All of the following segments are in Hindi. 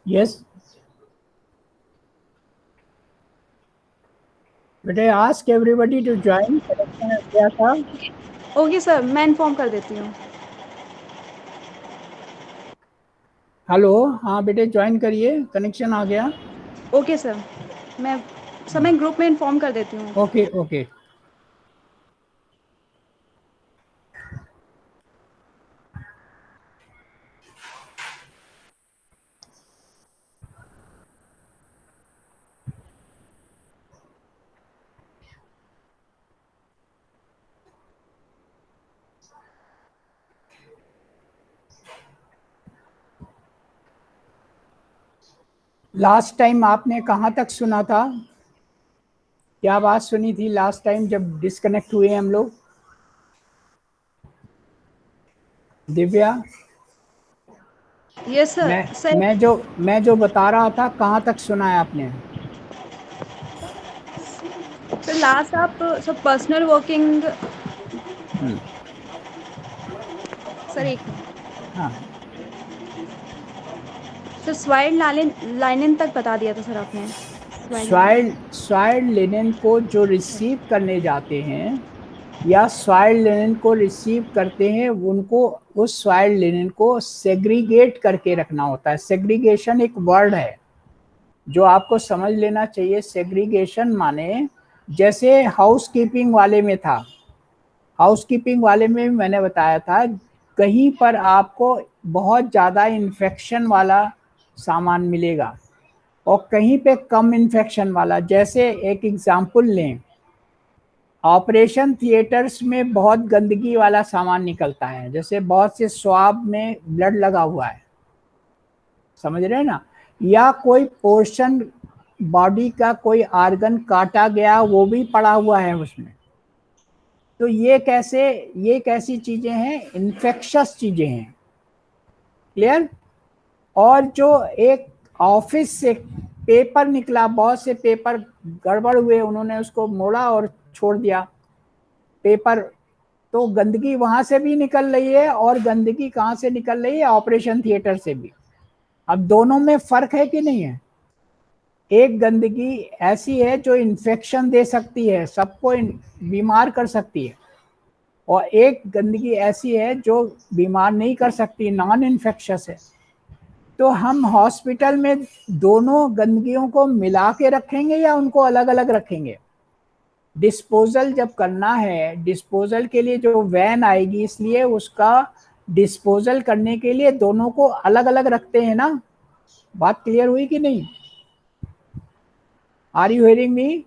Yes. But I ask everybody to join. Connection आ गया था. ओके सर, मैं इन्फॉर्म कर देती हूँ। हेलो, हाँ बेटे ज्वाइन करिए, कनेक्शन आ गया. ओके सर, मैं ग्रुप में इन्फॉर्म कर देती हूँ। Okay okay. लास्ट टाइम आपने कहाँ तक सुना था? क्या बात सुनी थी लास्ट टाइम जब डिस्कनेक्ट हुए हम लोग? Divya, yes sir. मैं सर मैं जो बता रहा था कहाँ तक सुना है आपने? सर लास्ट आप सब पर्सनल वर्किंग। सर एक मिनट। हाँ. सर स्वाइल लाइनिन तक बता दिया था सर आपने। Soil linen. सॉइल लिनेन को जो रिसीव करने जाते हैं या सॉइल लिनेन को रिसीव करते हैं, उनको उस सॉइल लिनेन को सेग्रीगेट करके रखना होता है. सेग्रीगेशन एक वर्ड है जो आपको समझ लेना चाहिए. सेग्रीगेशन माने जैसे हाउसकीपिंग वाले में था. हाउसकीपिंग वाले में मैंने बताया था, कहीं पर आपको बहुत ज़्यादा इन्फेक्शन वाला सामान मिलेगा और कहीं पे कम इन्फेक्शन वाला. जैसे एक एग्जांपल लें, ऑपरेशन थिएटर्स में बहुत गंदगी वाला सामान निकलता है, जैसे बहुत से स्वाब में ब्लड लगा हुआ है, समझ रहे हैं ना, या कोई पोर्शन बॉडी का कोई आर्गन काटा गया वो भी पड़ा हुआ है उसमें. तो ये कैसी चीजें हैं? इन्फेक्शस चीजें हैं. क्लियर? और जो एक ऑफिस से पेपर निकला, बहुत से पेपर गड़बड़ हुए, उन्होंने उसको मोड़ा और छोड़ दिया पेपर, तो गंदगी वहां से भी निकल रही है. और गंदगी कहाँ से निकल रही है? ऑपरेशन थिएटर से भी. अब दोनों में फर्क है कि नहीं है? एक गंदगी ऐसी है जो इन्फेक्शन दे सकती है, सबको बीमार कर सकती है, और एक गंदगी ऐसी है जो बीमार नहीं कर सकती, नॉन इन्फेक्शस है. तो हम हॉस्पिटल में दोनों गंदगियों को मिला के रखेंगे या उनको अलग अलग रखेंगे? डिस्पोजल जब करना है, डिस्पोजल के लिए जो वैन आएगी, इसलिए उसका डिस्पोजल करने के लिए दोनों को अलग अलग रखते हैं ना. बात क्लियर हुई कि नहीं? आर यू हेयरिंग मी?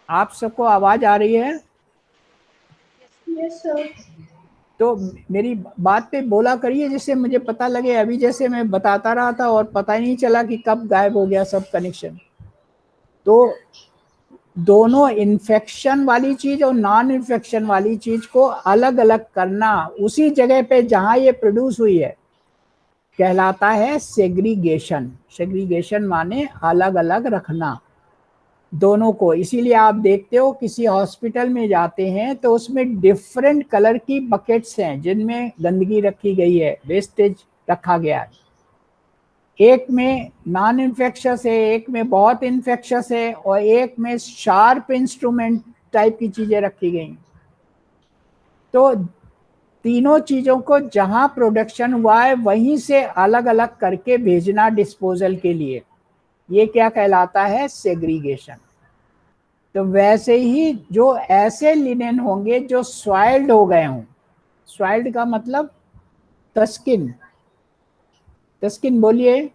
आप सबको आवाज आ रही है? Yes sir. तो मेरी बात पे बोला करिए जिससे मुझे पता लगे. अभी जैसे मैं बताता रहा था और पता ही नहीं चला कि कब गायब हो गया सब कनेक्शन. तो दोनों इन्फेक्शन वाली चीज और नॉन इन्फेक्शन वाली चीज को अलग अलग करना उसी जगह पे जहां ये प्रोड्यूस हुई है कहलाता है सेग्रीगेशन. सेग्रीगेशन माने अलग अलग रखना दोनों को. इसीलिए आप देखते हो किसी हॉस्पिटल में जाते हैं तो उसमें डिफरेंट कलर की बकेट्स हैं जिनमें गंदगी रखी गई है, वेस्टेज रखा गया है. एक में नॉन इन्फेक्शस है, एक में बहुत इन्फेक्शस है, और एक में शार्प इंस्ट्रूमेंट टाइप की चीजें रखी गई. तो तीनों चीजों को जहां प्रोडक्शन हुआ है वहीं से अलग अलग करके भेजना डिस्पोजल के लिए, ये क्या कहलाता है? सेग्रीगेशन. तो वैसे ही जो ऐसे लिनेन होंगे जो स्वाइल्ड हो गए हों, स्वाइल्ड का मतलब तस्किन. तस्किन बोलिए,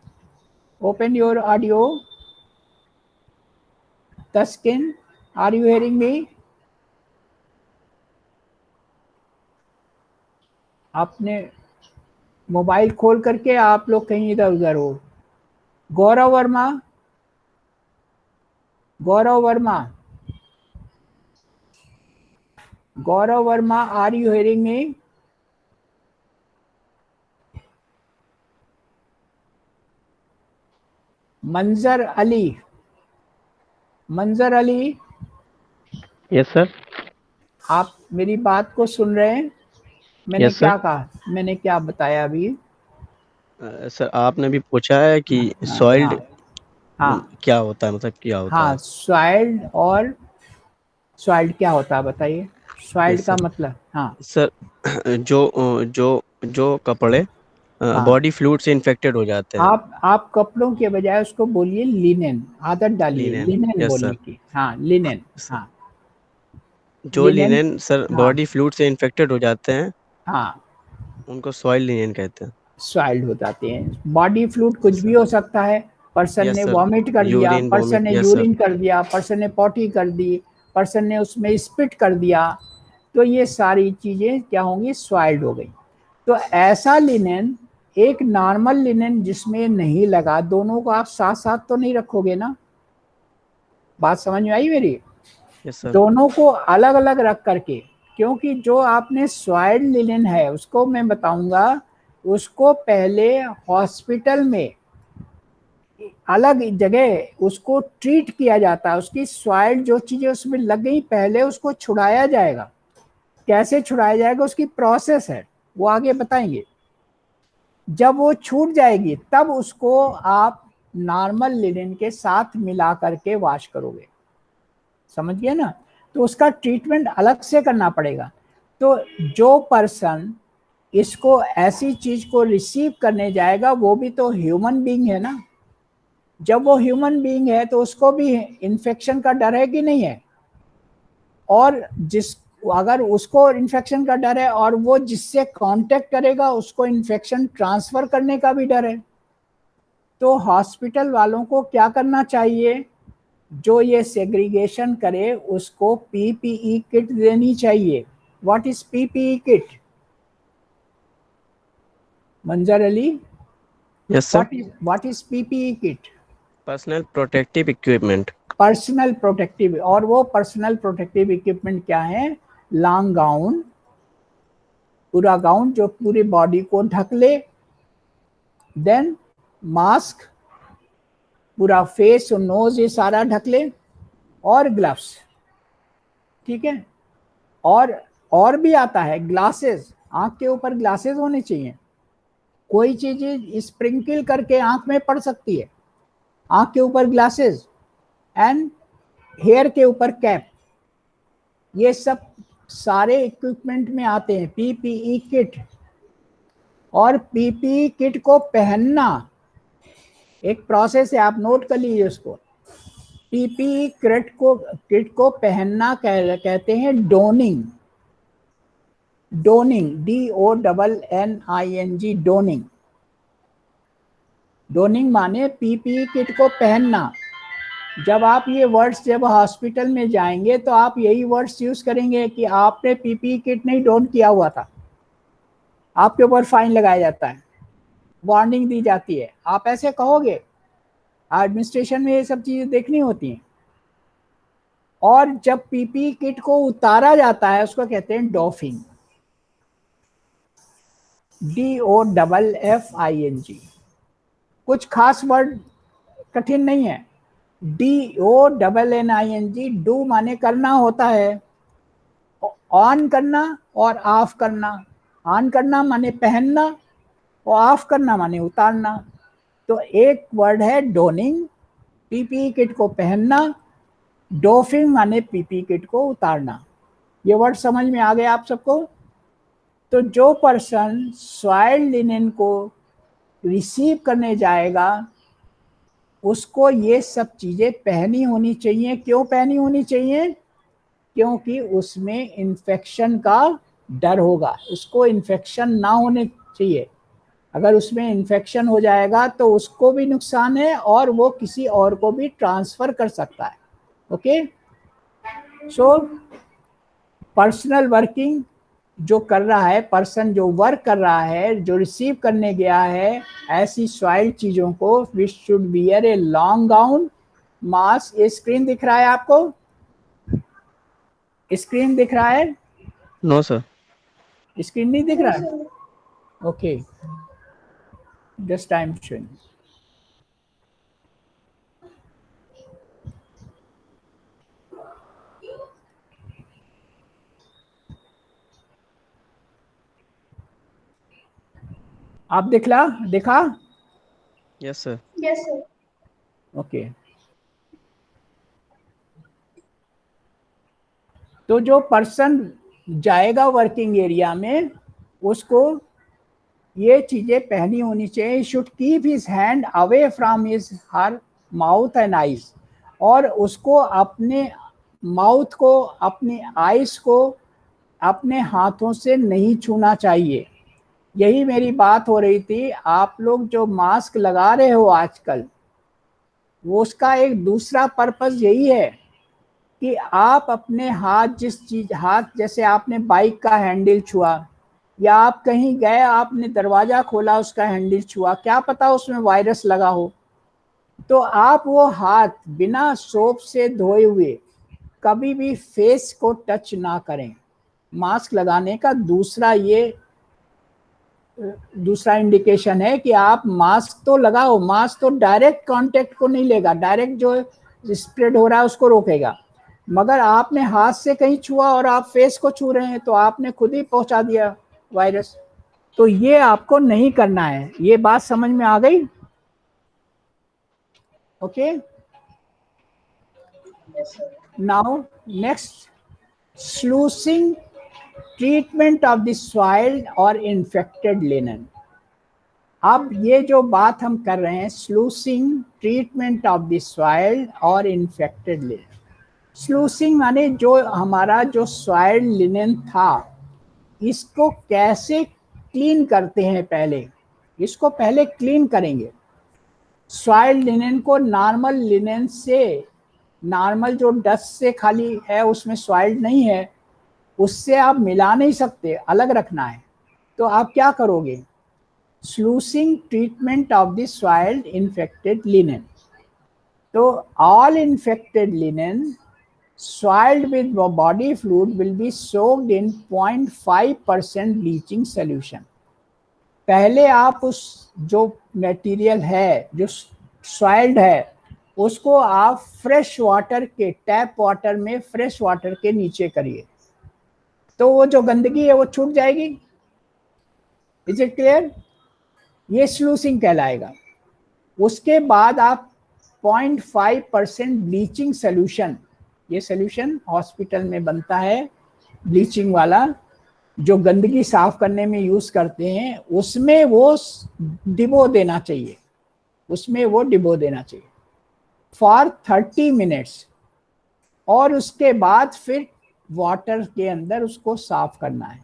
open your audio. Taskin, are you hearing me? आपने मोबाइल खोल करके आप लोग कहीं इधर उधर हो. गौरव वर्मा, गौरव वर्मा, गौरव वर्मा, आर यू हेयरिंग मी? मंजर अली, मंजर अली, यस सर। आप मेरी बात को सुन रहे हैं? मैंने यस सर। क्या कहा, मैंने क्या बताया अभी? सर आपने भी पूछा है कि हाँ हाँ सॉइल्ड हाँ क्या होता है, मतलब क्या होता हाँ, है। सॉइल्ड और सॉइल्ड क्या होता है बताइए। सॉइल्ड यस का सर। मतलब, हाँ सर जो जो कपड़े हाँ, बॉडी फ्लूइड से इन्फेक्टेड हो जाते हैं। आप कपड़ों के बजाय उसको बोलिए लिनेन, आदत डालिए लिनेन। लिनेन यस बोलने सर। की, हाँ लिनेन। सर, हाँ जो लिनेन, लिनेन सर हाँ बॉडी फ्लूइड से इन्फेक्टेड हो जाते हैं, हाँ, उनको सॉइल लिनेन कहते हैं। सॉइल्ड हो जाते हैं। बॉडी फ्लूइड कुछ यस भी सर। हो सकता है। पर्सन यस ने सर। वॉमिट कर दिया, यूरिन पर्सन वॉमिट, ने यस सर। यूरिन कर दिया, पर्सन ने पॉटी कर दी, पर्सन ने उसमें स्पिट कर दिया, तो ये सारी चीजें क्या होंगी, सॉइल्ड हो गई। तो ऐसा लिनेन, एक नॉर्मल लिनेन जिसमें नहीं लगा, दोनों को आप साथ साथ तो नहीं रखोगे ना। बात समझ में आई मेरी। Yes sir. दोनों को अलग अलग रख करके, क्योंकि जो आपने सॉइल्ड लिनेन है उसको मैं बताऊंगा, उसको पहले हॉस्पिटल में अलग जगह उसको ट्रीट किया जाता है। उसकी सॉइल जो चीजें उसमें लग गई पहले उसको छुड़ाया जाएगा। कैसे छुड़ाया जाएगा, उसकी प्रोसेस है, वो आगे बताएंगे। जब वो छूट जाएगी तब उसको आप नॉर्मल लिनेन के साथ मिला करके वॉश करोगे, समझ गए ना। तो उसका ट्रीटमेंट अलग से करना पड़ेगा। तो जो पर्सन इसको ऐसी चीज को रिसीव करने जाएगा वो भी तो ह्यूमन बीइंग है ना। जब वो ह्यूमन बीइंग है तो उसको भी इन्फेक्शन का डर है कि नहीं है। और जिस अगर उसको इन्फेक्शन का डर है और वो जिससे कांटेक्ट करेगा उसको इन्फेक्शन ट्रांसफर करने का भी डर है। तो हॉस्पिटल वालों को क्या करना चाहिए, जो ये सेग्रीगेशन करे उसको पीपीई किट देनी चाहिए। व्हाट इज पीपीई किट, मंजर Ali, yes sir. What is PPE kit. Personal protective equipment. Personal protective, और वो पर्सनल प्रोटेक्टिव इक्विपमेंट क्या है, लॉन्ग गाउन, पूरा गाउन जो पूरी बॉडी को ढक ले, देन मास्क, पूरा फेस और नोज ये सारा ढक ले, और ग्लव्स, ठीक है। और भी आता है ग्लासेस, आंख के ऊपर ग्लासेस होने चाहिए। कोई चीज स्प्रिंकल करके आंख में पड़ सकती है, आंख के ऊपर ग्लासेस, एंड हेयर के ऊपर कैप, ये सब सारे इक्विपमेंट में आते हैं पीपीई किट। और पीपीई किट को पहनना एक प्रोसेस है, आप नोट कर लीजिए उसको। पीपीई किट को पहनना कहते हैं डोनिंग। डोनिंग, DONNING, डोनिंग। डोनिंग माने पीपीई किट को पहनना। जब आप ये वर्ड्स जब हॉस्पिटल में जाएंगे तो आप यही वर्ड्स यूज करेंगे कि आपने पीपीई किट नहीं डोन किया हुआ था, आपके ऊपर फाइन लगाया जाता है, वार्निंग दी जाती है, आप ऐसे कहोगे। एडमिनिस्ट्रेशन में ये सब चीजें देखनी होती हैं। और जब पीपीई किट को उतारा जाता है उसको कहते हैं डॉफिंग, DOFFING। कुछ खास वर्ड कठिन नहीं है। DONNING, डू माने करना होता है, ऑन करना और ऑफ करना। ऑन करना माने पहनना, और ऑफ करना माने उतारना। तो एक वर्ड है डोनिंग, पीपीई किट को पहनना, डोफिंग माने पीपीई किट को उतारना। ये वर्ड समझ में आ गया आप सबको। तो जो पर्सन सॉइल्ड लिनेन को रिसीव करने जाएगा उसको ये सब चीजें पहनी होनी चाहिए। क्यों पहनी होनी चाहिए, क्योंकि उसमें इन्फेक्शन का डर होगा, उसको इन्फेक्शन ना होने चाहिए। अगर उसमें इन्फेक्शन हो जाएगा तो उसको भी नुकसान है और वो किसी और को भी ट्रांसफर कर सकता है। ओके, सो पर्सनल वर्किंग जो कर रहा है, पर्सन जो वर्क कर रहा है, जो रिसीव करने गया है ऐसी सॉइल चीजों को, which should wear a long gown, mask. ये स्क्रीन दिख रहा है आपको, स्क्रीन दिख रहा है, नो सर। स्क्रीन नहीं दिख No, रहा है। sir. Okay, just time showing. आप देखा? Yes, sir. Yes, sir. Okay. तो जो पर्सन जाएगा वर्किंग एरिया में, उसको ये चीजें पहनी होनी चाहिए। Should keep his hand away from his her mouth and eyes, और उसको अपने माउथ को, अपने आइज को अपने हाथों से नहीं छूना चाहिए। यही मेरी बात हो रही थी। आप लोग जो मास्क लगा रहे हो आजकल, वो उसका एक दूसरा पर्पस यही है कि आप अपने हाथ, हाथ जैसे आपने बाइक का हैंडल छुआ, या आप कहीं गए, आपने दरवाजा खोला, उसका हैंडल छुआ, क्या पता उसमें वायरस लगा हो। तो आप वो हाथ बिना सोप से धोए हुए कभी भी फेस को टच ना करें। मास्क लगाने का दूसरा इंडिकेशन है कि आप मास्क तो लगाओ, मास्क तो डायरेक्ट कांटेक्ट को नहीं लेगा, डायरेक्ट जो स्प्रेड हो रहा है उसको रोकेगा, मगर आपने हाथ से कहीं छुआ और आप फेस को छू रहे हैं तो आपने खुद ही पहुंचा दिया वायरस। तो ये आपको नहीं करना है। ये बात समझ में आ गई? Okay. Yes, sir. Now next, sluicing treatment of the soiled और इन्फेक्टेड लिनन। अब ये जो बात हम कर रहे हैं, sluicing treatment of the soiled और इन्फेक्टेड लिनन। स्लूसिंग माने जो हमारा जो सॉइल्ड लिनन था, इसको कैसे क्लीन करते हैं। पहले इसको पहले क्लीन करेंगे। सॉइल्ड लिनन को नॉर्मल लिनन से, नॉर्मल जो डस्ट से खाली है, उसमें सॉइल्ड नहीं है, उससे आप मिला नहीं सकते, अलग रखना है। तो आप क्या करोगे? Sluicing treatment of the soiled infected linen. तो all infected linen soiled with body fluid will be soaked in 0.5% bleaching solution। पहले आप उस जो मटेरियल है, जो सॉइल्ड है, उसको आप फ्रेश वाटर के, टैप वाटर में फ्रेश वाटर के नीचे करिए, तो वो जो गंदगी है वो छूट जाएगी। Is it clear? ये स्लूसिंग कहलाएगा। उसके बाद आप 0.5% ब्लीचिंग सोल्यूशन, ये सोल्यूशन हॉस्पिटल में बनता है ब्लीचिंग वाला, जो गंदगी साफ करने में यूज करते हैं, उसमें वो डिबो देना चाहिए, उसमें वो डिबो देना चाहिए फॉर 30 मिनट्स, और उसके बाद फिर वाटर के अंदर उसको साफ करना है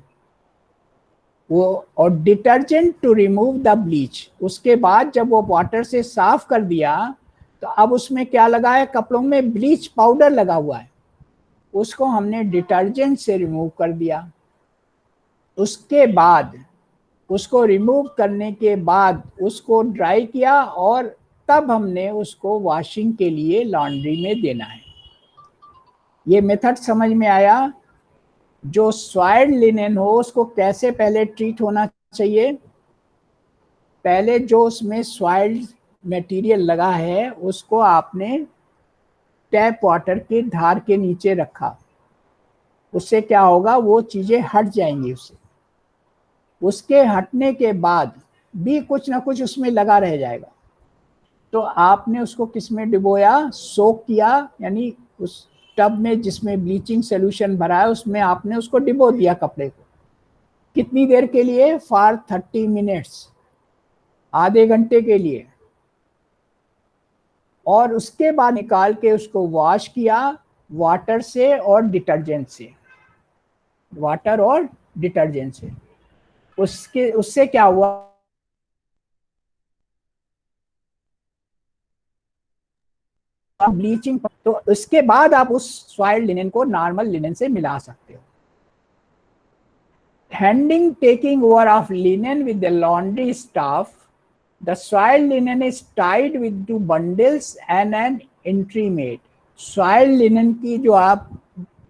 वो, और detergent to remove the bleach. उसके बाद जब वो वाटर से साफ कर दिया, तो अब उसमें क्या लगा है? कपड़ों में ब्लीच पाउडर लगा हुआ है, उसको हमने डिटर्जेंट से रिमूव कर दिया। उसके बाद उसको रिमूव करने के बाद उसको ड्राई किया, और तब हमने उसको वॉशिंग के लिए लॉन्ड्री में देना है। ये मेथड समझ में आया? जो सॉइल्ड लिनेन हो उसको कैसे पहले ट्रीट होना चाहिए? पहले जो उसमें सॉइल्ड मटेरियल लगा है उसको आपने टैप वाटर के धार के नीचे रखा, उससे क्या होगा? वो चीजें हट जाएंगी उससे। उसके हटने के बाद भी कुछ ना कुछ उसमें लगा रह जाएगा, तो आपने उसको किस में डिबोया? सोक किया, यानी उस टब में जिसमें ब्लीचिंग सोल्यूशन भरा है उसमें आपने उसको डिबो दिया कपड़े को। कितनी देर के लिए? फॉर 30 मिनट्स, आधे घंटे के लिए। और उसके बाद निकाल के उसको वॉश किया वाटर से और डिटर्जेंट से, वाटर और डिटर्जेंट से। उससे क्या हुआ? ब्लीचिंग। तो उसके बाद आप उस सॉइल्ड लिनेन को नॉर्मल लिनेन से मिला सकते हो। Handing taking over of linen with the laundry staff, the soiled linen is tied with 2 bundles and an entry made. Soiled linen की जो आप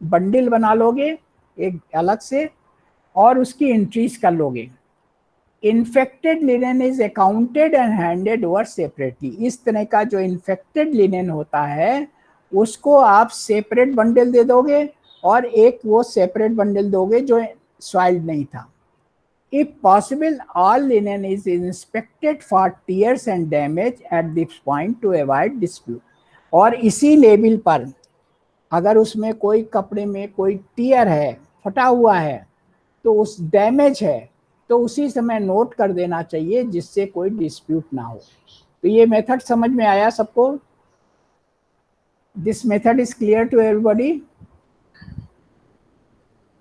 बंडल बना लोगे एक अलग से, और उसकी एंट्रीज कर लोगे। Infected linen is accounted and handed over separately. इस तरह का जो इन्फेक्टेड लिनेन होता है उसको आप सेपरेट बंडल दे दोगे, और एक वो सेपरेट बंडल दोगे जो सॉइल्ड नहीं था। If possible, all linen is inspected for tears and damage at this point to avoid dispute. और इसी लेवल पर अगर उसमें कोई कपड़े में कोई टीयर है, फटा हुआ है, तो उस डैमेज है, तो उसी समय नोट कर देना चाहिए जिससे कोई डिस्प्यूट ना हो। तो ये मेथड समझ में आया सबको? This method is clear to everybody?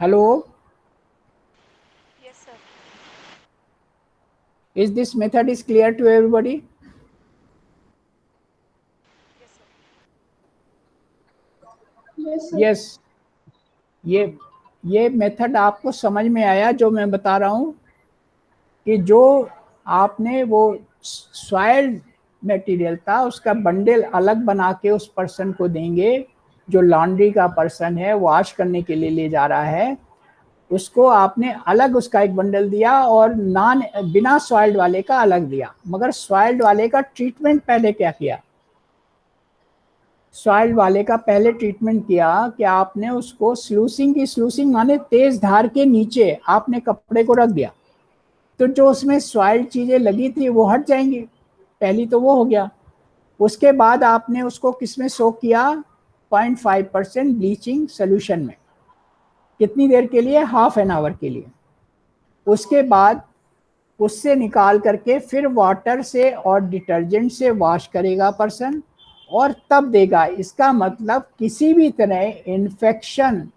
Hello, yes sir. Is this method is clear to everybody? Yes, sir. Yes, ये मेथड आपको समझ में आया जो मैं बता रहा हूँ कि जो आपने वो सॉइल मटेरियल था उसका बंडल अलग बना के उस पर्सन को देंगे, जो लॉन्ड्री का पर्सन है, वॉश करने के लिए ले जा रहा है, उसको आपने अलग उसका एक बंडल दिया और बिना सॉइल्ड वाले का अलग दिया। मगर सॉइल्ड वाले का ट्रीटमेंट पहले क्या किया? सॉइल्ड वाले का पहले ट्रीटमेंट किया कि आपने उसको स्लूसिंग माने तेज धार के नीचे आपने कपड़े को रख दिया, तो जो उसमें सॉइल्ड चीजें लगी थी वो हट जाएंगी। पहली तो वो हो गया। उसके बाद आपने उसको किसमें सोक किया? 0.5% ब्लीचिंग सोल्यूशन में। कितनी देर के लिए? हाफ एन आवर के लिए। उसके बाद उससे निकाल करके फिर वाटर से और डिटर्जेंट से वॉश करेगा पर्सन और तब देगा। इसका मतलब किसी भी तरह इन्फेक्शन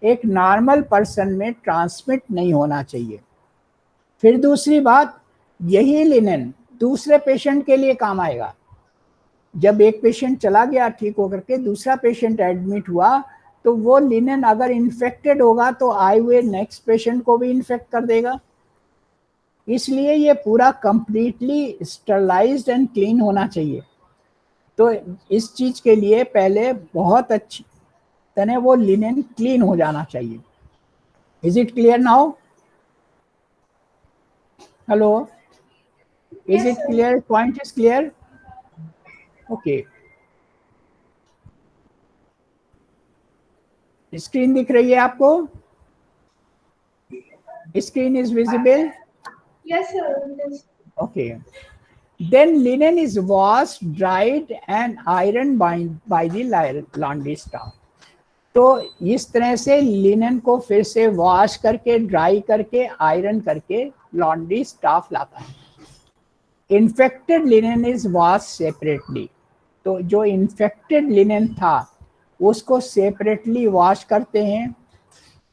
एक नॉर्मल पर्सन में ट्रांसमिट नहीं होना चाहिए। फिर दूसरी बात, यही लिनन दूसरे पेशेंट के लिए काम आएगा। जब एक पेशेंट चला गया ठीक होकर के, दूसरा पेशेंट एडमिट हुआ, तो वो लिनन अगर इन्फेक्टेड होगा तो आए हुए नेक्स्ट पेशेंट को भी इन्फेक्ट कर देगा। इसलिए ये पूरा कंप्लीटली स्टरलाइज्ड एंड क्लीन होना चाहिए। तो इस चीज के लिए पहले बहुत अच्छी तरह वो लिनन क्लीन हो जाना चाहिए। Is it clear now? Hello, is Yes, it sir. Clear? Point is clear? Okay, screen दिख रही है आपको? Screen is visible? Yes, sir. Yes. Okay. Then linen is washed, dried and ironed by the laundry staff. तो इस तरह से लिनन को फिर से वॉश करके, ड्राई करके, आयरन करके लॉन्ड्री स्टाफ लाता है। Infected linen is wash separately. तो जो इन्फेक्टेड लिनन था उसको सेपरेटली वॉश करते हैं।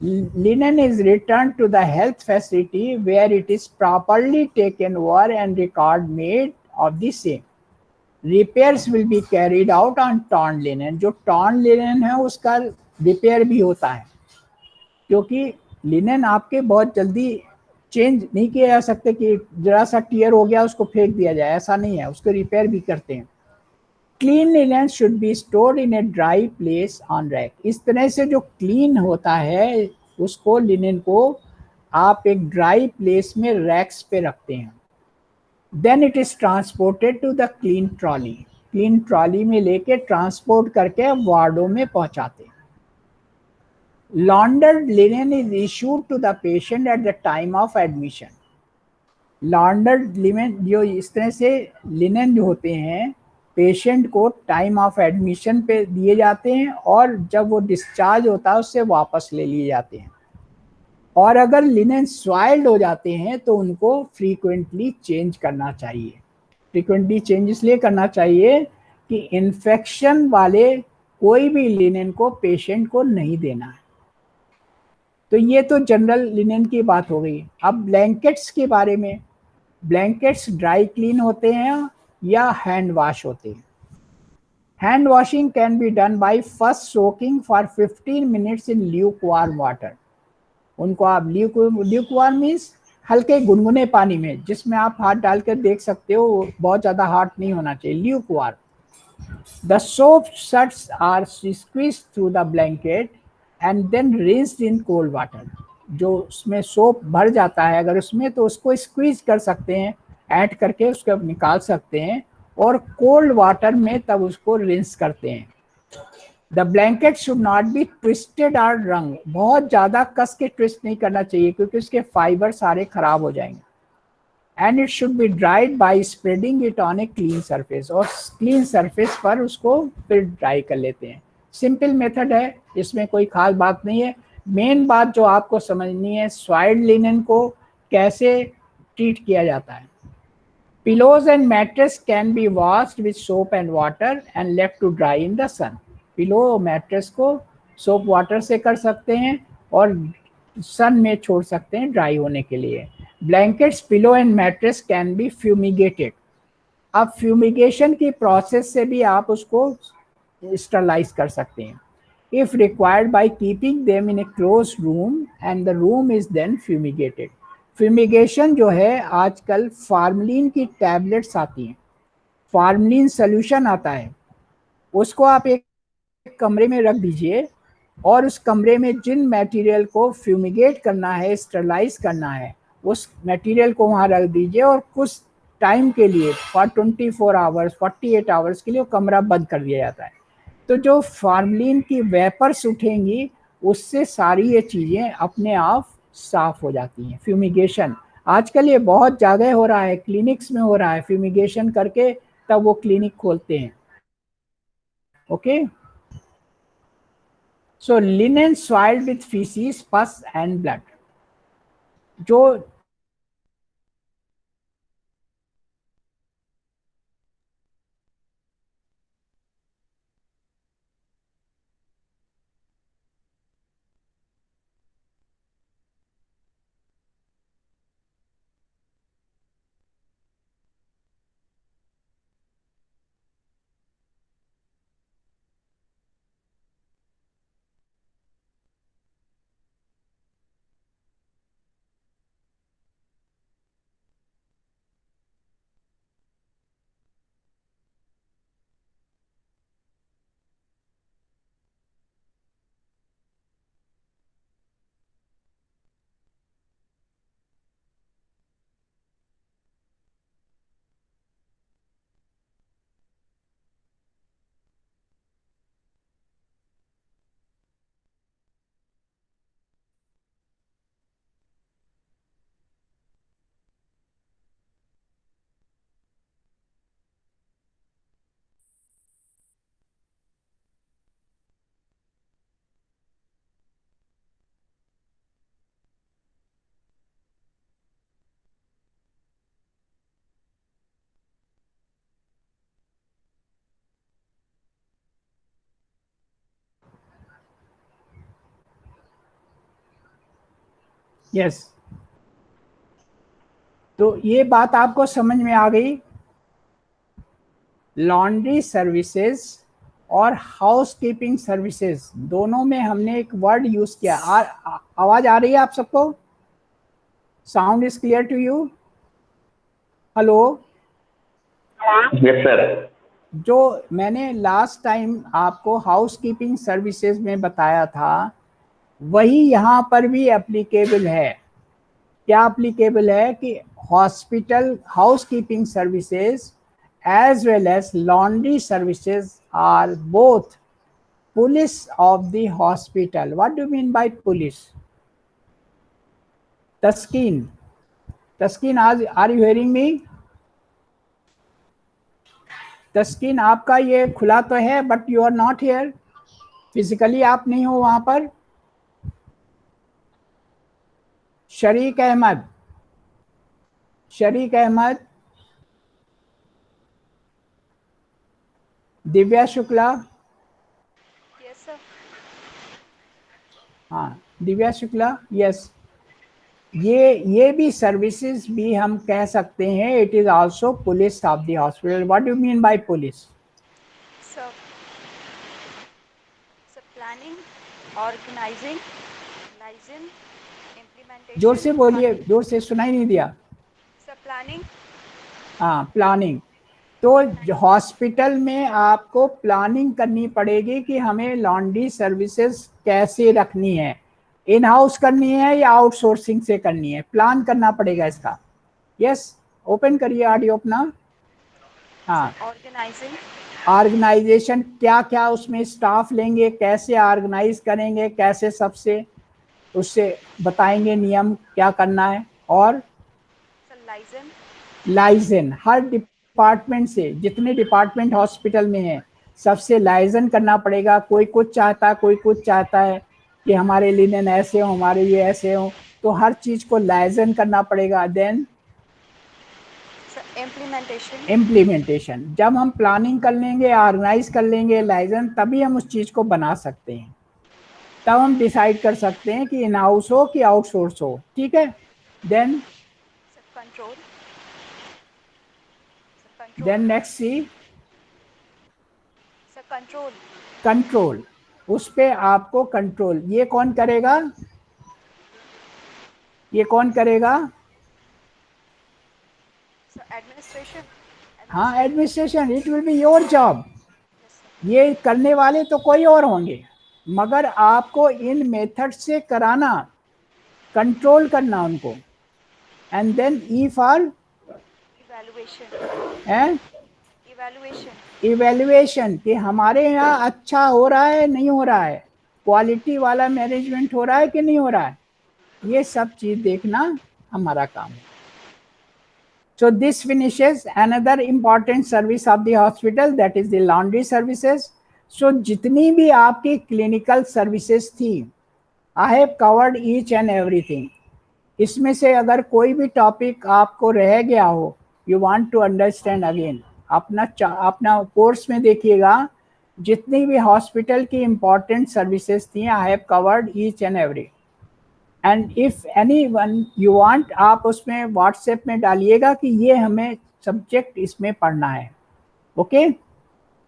Linen is returned to the health facility where it is properly taken over and record made of the same. Repairs will be carried out on torn linen. जो torn linen है उसका रिपेयर भी होता है, क्योंकि लिनन आपके बहुत जल्दी चेंज नहीं किया जा सकते कि जरा सा टीयर हो गया उसको फेंक दिया जाए, ऐसा नहीं है, उसको रिपेयर भी करते हैं। Clean linen should be stored in a dry place on rack. इस तरह से जो क्लीन होता है उसको, लिनन को आप एक ड्राई प्लेस में रैक्स पे रखते हैं। Then it is transported to the clean trolley. Clean trolley में लेके ट्रांसपोर्ट करके वार्डों में पहुंचाते हैं। Laundered linen is issued to the patient at the time of admission. Laundered linen जो इस तरह से लिनन जो होते हैं पेशेंट को टाइम ऑफ एडमिशन पे दिए जाते हैं और जब वो डिस्चार्ज होता है उससे वापस ले लिए जाते हैं। और अगर लिनन सॉइल्ड हो जाते हैं तो उनको फ्रीक्वेंटली चेंज करना चाहिए। फ्रीक्वेंटली चेंज इसलिए करना चाहिए कि इन्फेक्शन वाले कोई भी लिनन को पेशेंट को नहीं देना है। तो ये तो जनरल लिनन की बात हो गई। अब ब्लैंकेट्स के बारे में, ब्लैंकेट्स ड्राई क्लीन होते हैं या हैंड वॉश होते हैं। Hand washing can be done by first soaking for 15 minutes in lukewarm water. उनको आप ल्यूकवार्म मीन्स हल्के गुनगुने पानी में, जिसमें आप हाथ डालकर देख सकते हो, बहुत ज्यादा हॉट नहीं होना चाहिए, lukewarm. The soap shirts are squeezed through the blanket and then rinsed in cold water. जो उसमें सोप भर जाता है अगर उसमें, तो उसको स्क्वीज कर सकते हैं, ऐड करके उसको निकाल सकते हैं और कोल्ड वाटर में तब उसको रिंस करते हैं। The blanket should not be twisted और रंग, बहुत ज़्यादा कस के ट्विस्ट नहीं करना चाहिए क्योंकि उसके फाइबर सारे खराब हो जाएंगे। And it should be dried by spreading it on a clean surface, और क्लीन सरफेस पर उसको फिर ड्राई कर लेते हैं। सिंपल मेथड है, इसमें कोई खास बात नहीं है। मेन बात जो आपको समझनी है, सॉइल्ड लिनन को कैसे ट्रीट किया जाता है। Pillows and mattress can be washed with soap and water and left to dry in the sun. Pillow mattress को सोप वाटर से कर सकते हैं और सन में छोड़ सकते हैं ड्राई होने के लिए। Blankets, pillow and mattress can be fumigated. अब फ्यूमिगेशन की प्रोसेस से भी आप उसको स्टरलाइज कर सकते हैं। If required by keeping them in a close room and the room is then fumigated. Fumigation जो है, आजकल फार्मलिन की टैबलेट्स आती हैं, फार्मलिन सोल्यूशन आता है, उसको आप एक कमरे में रख दीजिए और उस कमरे में जिन मटेरियल को फ्यूमिगेट करना है, स्टरलाइज करना है, उस मटेरियल को वहाँ रख दीजिए और कुछ टाइम के लिए फॉर 24 आवर्स 48 आवर्स के लिए वो कमरा बंद कर दिया जाता है। तो जो फार्मलिन की वेपर्स उठेंगी उससे सारी ये चीज़ें अपने आप साफ हो जाती हैं। फ्यूमिगेशन आजकल ये बहुत ज़्यादा हो रहा है, क्लिनिक्स में हो रहा है, फ्यूमिगेशन करके तब वो क्लिनिक खोलते हैं। Okay, so linen soiled with faeces, pus and blood, जो यस, तो ये बात आपको समझ में आ गई। लॉन्ड्री सर्विसेज और हाउस कीपिंग सर्विसेज दोनों में हमने एक वर्ड यूज किया। आवाज आ रही है आप सबको? Sound is clear to you? Hello? Yes sir. जो मैंने लास्ट टाइम आपको हाउस कीपिंग सर्विसेज में बताया था वही यहाँ पर भी एप्लीकेबल है। क्या एप्लीकेबल है कि hospital house keeping services as well as laundry services are both police of the hospital. What do you mean by police? Taskeen, are you hearing me? Taskeen, आपका ये खुला तो है but you are not here. Physically आप नहीं हो वहाँ पर। शरीक अहमद, दिव्या शुक्ला। Yes sir. हाँ, दिव्या शुक्ला, यस। ये भी सर्विसेज भी हम कह सकते हैं, it is also police of the hospital. What do mean by police? Sir planning, organising, licence, implementation. जोर से बोलिए, जोर से सुनाई नहीं दिया। Sir planning. हाँ, प्लानिंग। तो हॉस्पिटल में आपको प्लानिंग करनी पड़ेगी कि हमें लॉन्ड्री सर्विसेज कैसे रखनी है, इन हाउस करनी है या आउटसोर्सिंग से करनी है, प्लान करना पड़ेगा इसका। यस, ओपन करिए ऑडियो अपना। हाँ, ऑर्गेनाइजिंग, ऑर्गेनाइजेशन क्या क्या उसमें स्टाफ लेंगे, कैसे ऑर्गेनाइज करेंगे, कैसे सबसे उससे बताएंगे नियम क्या करना है। और लाइजन हर डिपार्टमेंट से, जितने डिपार्टमेंट हॉस्पिटल में है सबसे लाइजन करना पड़ेगा। कोई कुछ चाहता है, कोई कुछ चाहता है कि हमारे लिनन ऐसे हो, हमारे ये ऐसे हो, तो हर चीज को लाइजन करना पड़ेगा। देन इम्प्लीमेंटेशन, जब हम प्लानिंग कर लेंगे, ऑर्गेनाइज कर लेंगे लाइजन, तभी हम उस चीज को बना सकते हैं। तब हम डिसाइड कर सकते हैं कि इन हाउस हो कि आउटसोर्स हो। ठीक है। Then next C control. उस पे आपको कंट्रोल, ये कौन करेगा, ये कौन करेगा? हाँ, administration, it will be your job. ये करने वाले तो कोई और होंगे, मगर आपको इन मेथड से कराना, कंट्रोल करना उनको। And then E for evaluation, कि हमारे यहाँ अच्छा हो रहा है नहीं हो रहा है, क्वालिटी वाला मैनेजमेंट हो रहा है कि नहीं हो रहा है, ये सब चीज देखना हमारा काम है। So this finishes another important service of the hospital, that is the laundry services. So जितनी भी आपकी clinical services थी, I have covered each and everything. इसमें से अगर कोई भी टॉपिक आपको रह गया हो, you want to understand again, अपना कोर्स में देखिएगा, जितनी भी हॉस्पिटल की इंपॉर्टेंट सर्विसेज थी, I have covered each and every. And if any one you want, आप उसमें व्हाट्सएप में डालिएगा कि ये हमें सब्जेक्ट इसमें पढ़ना है। Okay,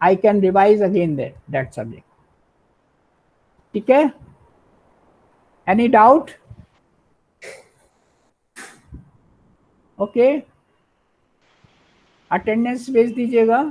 I can revise again that subject. ठीक है, एनी डाउट? ओके, अटेंडेंस भेज दीजिएगा।